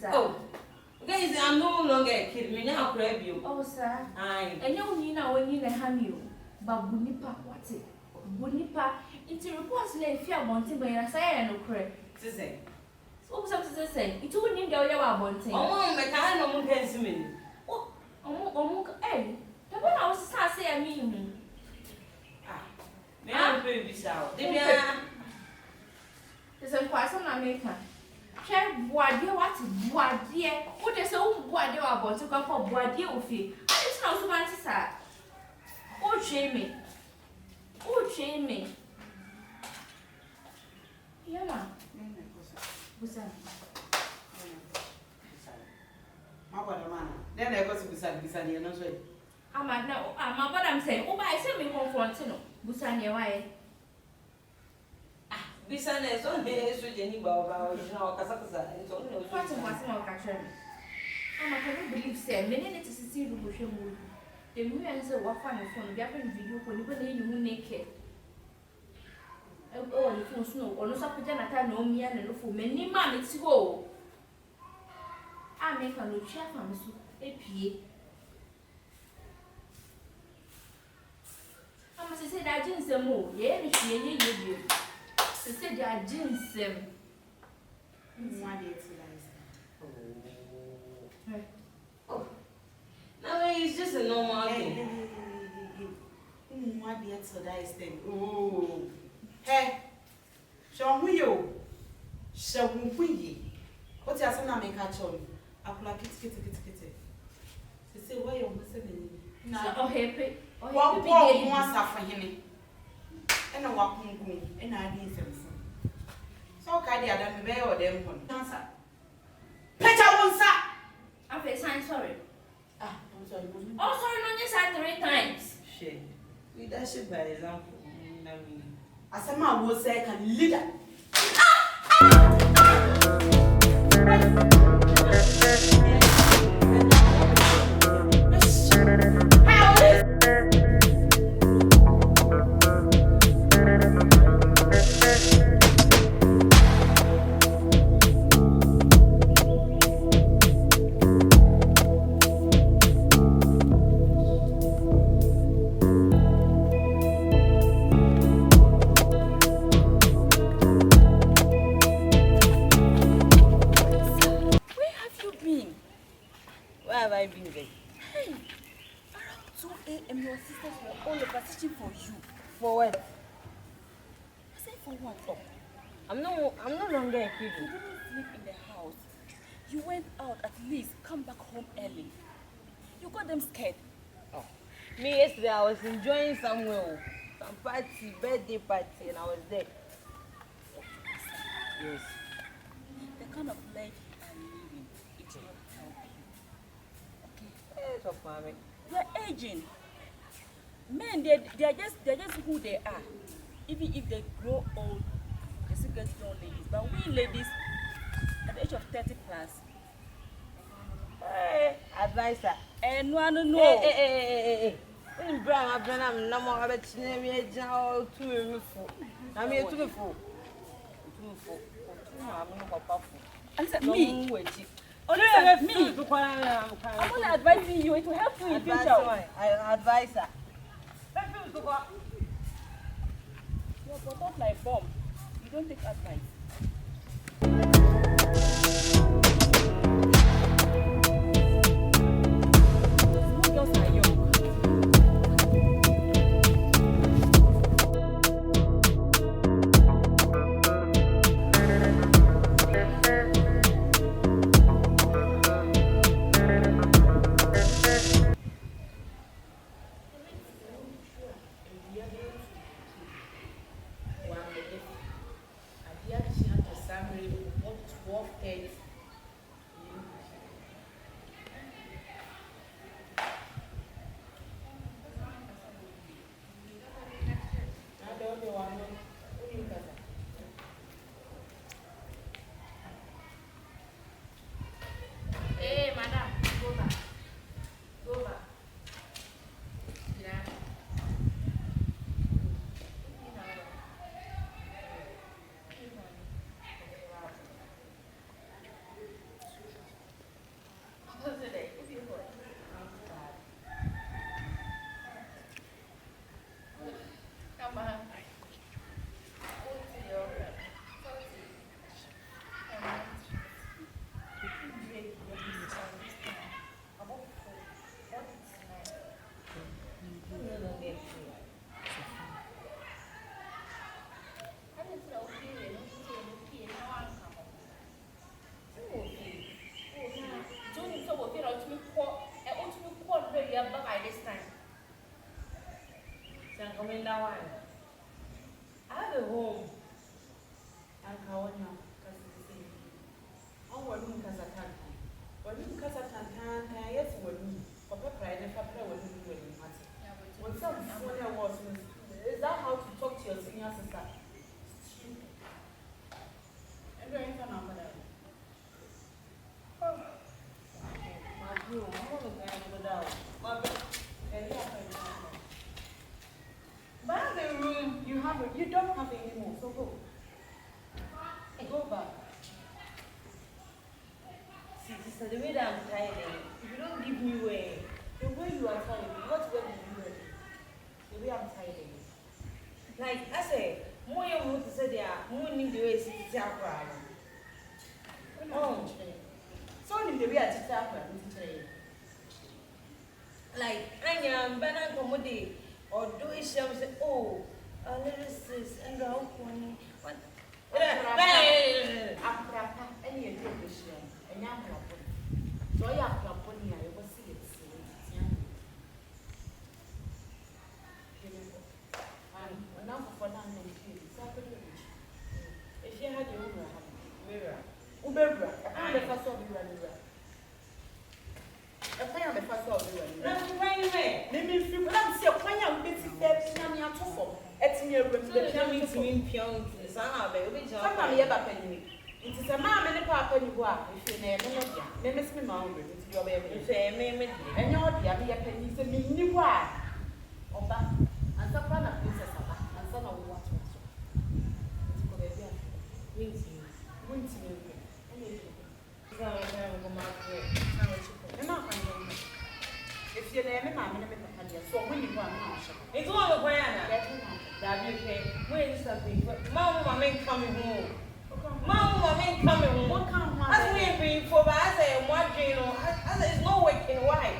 Oh, guys, I'm no longer a kid. Me now grab you. Oh, sir. Aye. And you need now when you have you. But Bunipa, what's it? Bunipa, it's a report lay fear wanting by a say no credit. To say. So, something to say. It wouldn't need your wanting. Oh, my kind of one can me. Oh, eh. The one I was say, I mean. Ah, may I baby sound? There's a question I make her. Share Boadier, what Boadier? What is so Boadier about to come for Boadier of you? I just know so much, sir. Oh, shame me. Oh, shame me. Yama. What's that? Then I got to beside you, no way. I'm what I'm saying. Oh, I send me home for Antino. Busania, why? Business on here, so Jenny Baba, you know, Casacasa, and so on. What's a more catcher? I cannot believe, sir. Many to see the bush. The moon answer what fun from Japan video for the you will make it. Oh, the phone snow, or no supplement, no me and no for many months go. I make a little chair from a pea. I must say that I didn't say more. Yeah, she and you. She said I didn't say. Oh, no, it's just a normal thing. What the exercise thing? Oh, hey, show me you. Show me. What's your son? I make a choice. I play kitty. She said, why you're missing? Oh, happy. What wants for him? And a walking room, and I need them. So, Cadia, then me or them one. Answer. Peter won't say. I'm very sorry. Ah, I'm sorry. Oh, sorry, not just 3 times. Shit. Leadership by example. I said, my will say, can leader. For what? I said, for what? Oh, I'm no longer a kid. You didn't sleep in the house. You went out at least. Come back home early. You got them scared. Oh, me yesterday I was enjoying somewhere, some party, birthday party, and I was there. Yes. The kind of life you are living, it will not help you. Okay. Yes, of mommy. You're aging. Men, they're just who they are. Even if they grow old, they still get young ladies. But we ladies, at the age of 30 plus, Hey, advisor. and one no. Hey. When Brown, I've been no more about me, Joe, too full. I'm here too full. I'm not powerful. And said me. Olisa, Me. I'm only advising you. It will help you in future. Advisor. You're brought up like bomb. You don't take advice. Small girls are young. 12:30. Hey, madam, go back. Go back. Yeah. Coming down. I have a home. And how on your cousin? Oh, what room can I can't? What room can I can't? Yes, when Papa cried and Papa was doing it. When some senior was, is that how to talk to your senior sister? Stupid. And you're in front of her. Oh, my bro, I'm going to go down. My bro, but the room you have, you don't have anymore, so go. Go back. See, sister, the way that I'm tired, if you don't give me way, The way you are tired, what way will you ready? The way I'm tired. like I say, more you want to say there, more need the way it's out. Oh, so in the way I teach her, Like, I am banana commodity or do it, she say, oh, a little sis and the whole pony. What? I'm proud any of this year, and I'm proud. So I have a pony, I will see it. Enough for now, if you had your mirror, Uber, I can't the first of the mirror. I can't the first of the mirror. Let me feel I'm still quite young, busy steps, and I'm too full. It's near the piano to me, piano to the sun, baby. I'm here back anyway. It is a man and a papa you are, if you never know, let me see my own with your baby. And you're the other penny, the mini wire. Or back, and some fun of Princess and son of what. If your name is Mamma, so when you want It's all the way. Where is something? Mama ain't coming home. Mama ain't coming home. What kind of That's me being for I say, what do you know? I say, it's no working. Why?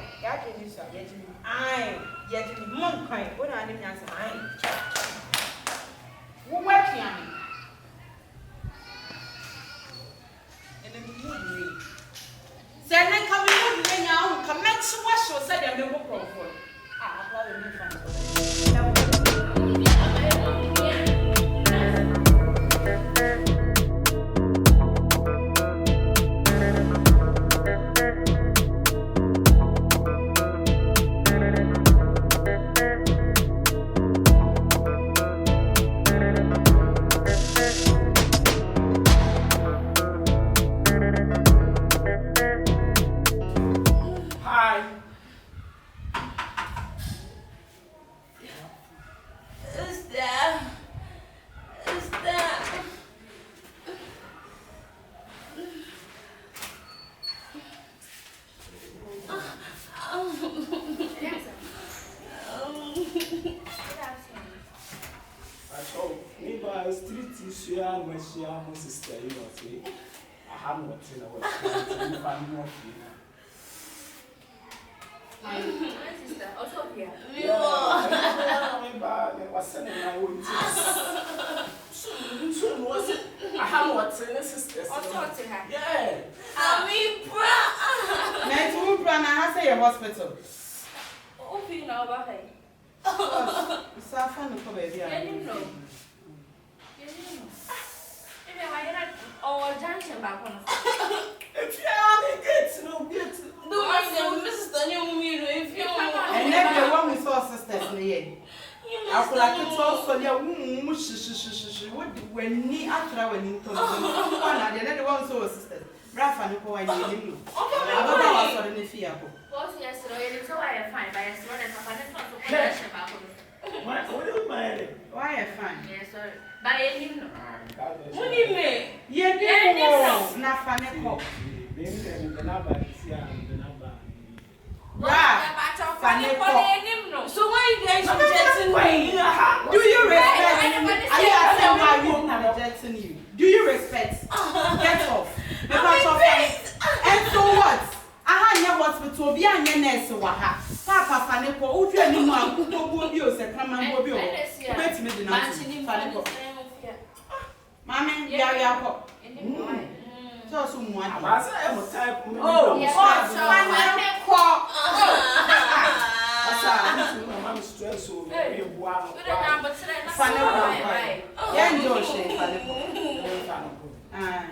I yet monk kind. What I didn't answer. Who working on me? And then you Send them coming in now, come back to wash or said them no problem. Ah, I'll sister, you know, say, I have not seen a word. My sister, also here. My bag, I was sending my own soon was it? I have what sisters. Also to her. Yeah. Nice to run a hospital. Open now, Bahay. Safan for baby. I didn't know. Oh, Junction, back on. If you are get no get. Do I Mrs. Daniel if you And then the one we saw sisters in the end. I feel like it's also your when me after when you told me, and the one saw sisters. Rafa and Poa, I didn't know. I don't know the fear. What's yesterday? So I find by a sort of Why I find? Yes, sir. By any what do you mean? Yeah, not funny. So why you guys rejecting me? Do you respect me? Are you asking why we rejecting you? Do you respect? Get off. And so what? Aha nya hospital bi anya nurse wa ha. Papa fane ko wo hwe ni mu ankuko bo bi o se kraman bo bi o. Bet me de na fane ko. Mama ya ko. So so mu ade. Aba say e mo type me. Oh, fane ko. Asa no mama stress o me bua no. Fane ko. Ya njo she fane ko. Fane ko. Ah.